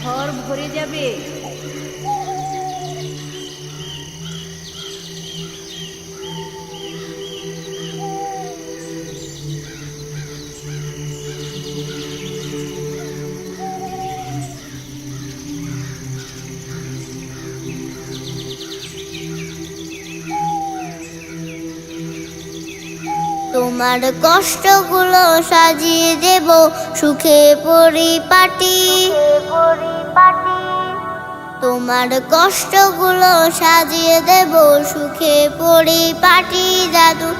ঘর ভরে যাবে। তোমার কষ্টগুলো সাজিয়ে দেব সুখে পরিপাটি। তোমার কষ্টগুলো সাজিয়ে দেব সুখে পরিপাটি। দাদু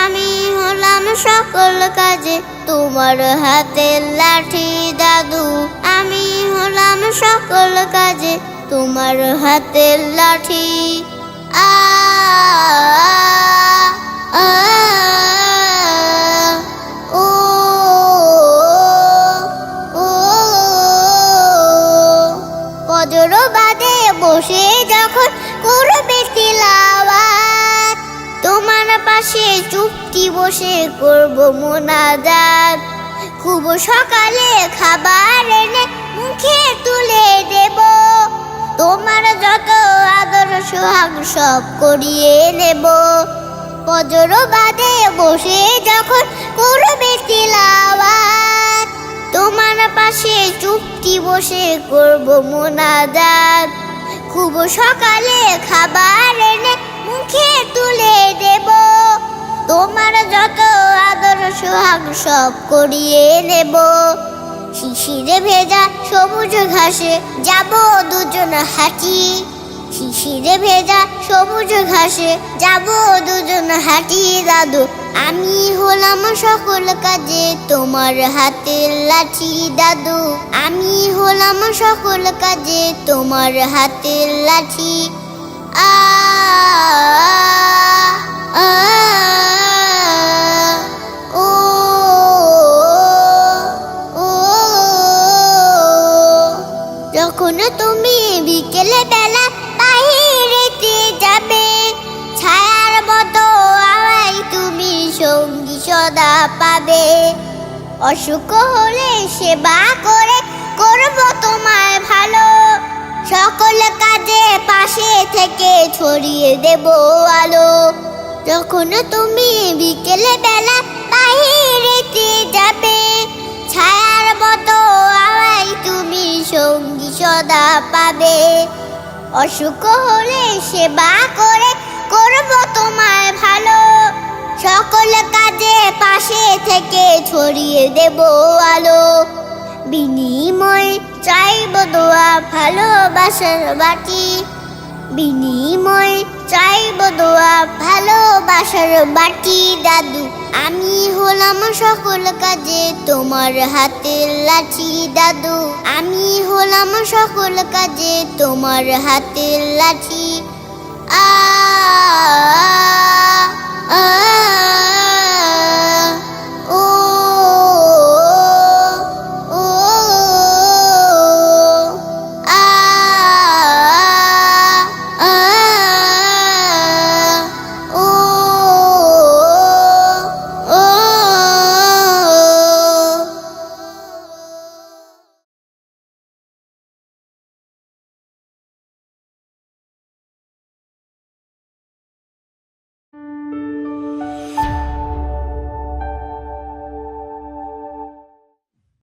আমি হলাম সকল কাজে তোমার হাতের লাঠি। দাদু আমি হলাম সকল কাজে তোমার হাতের লাঠি। আ আ ও ও ফজর বাদে বসে যখন করবে তিলাওয়াত, তোমার পাশে চুপটি বসে করব মোনাজাত। খুব সকালে খাবার এনে মুখে তুলে দেব, তোমার যত আদর সোহাগ সব করিয়ে নেব। ফজর বাদে বসে যখন করবে তিলাওয়াত, তোমার পাশে চুপটি বসে করব মোনাজাত। খুব সকালে খাবার এনে মুখে তুলে দেব, তোমার যত আদর সোহাগ সব করিয়ে নেব। শিশিরে ভেজা সবুজ ঘাসে যাব দুজন হাঁটি। শিশিরে ভেজা সবুজ ঘাসে যাব দুজন হাঁটি। দাদু আমি হলাম সকল কাজে তোমার হাতের লাঠি। দাদু আমি হলাম সকল কাজে তোমার হাতের লাঠি। আ আ ও ও যখন তুমি বিকেলে বেলা বাহিরেতে যাবে, ছায়ার মতো আমায় তুমি সঙ্গী সদা পাবে। অসুখ হলে সেবা করে করব তোমায় ভালো, সকল কাজে পাশে থেকে ছড়িয়ে দেব আলো। যখন তুমি বিকেলে বেলা বাহিরেতে যাবে, ছায়ার মতো আমায় তুমি সঙ্গী সদা পাবে। অসুখ হলে সেবা করে করব তোমায় ভালো, সকল কাজে পাশে থেকে ছড়িয়ে দেব আলো। বিনিময় চাইব দোয়া ভালোবাসার বাটি। বিনিময় চাইব দোয়া ভালোবাসার বাটি। দাদু আমি হলাম সকল কাজে তোমার হাতের লাঠি। দাদু আমি হলাম সকল কাজে তোমার হাতের লাঠি। আ আ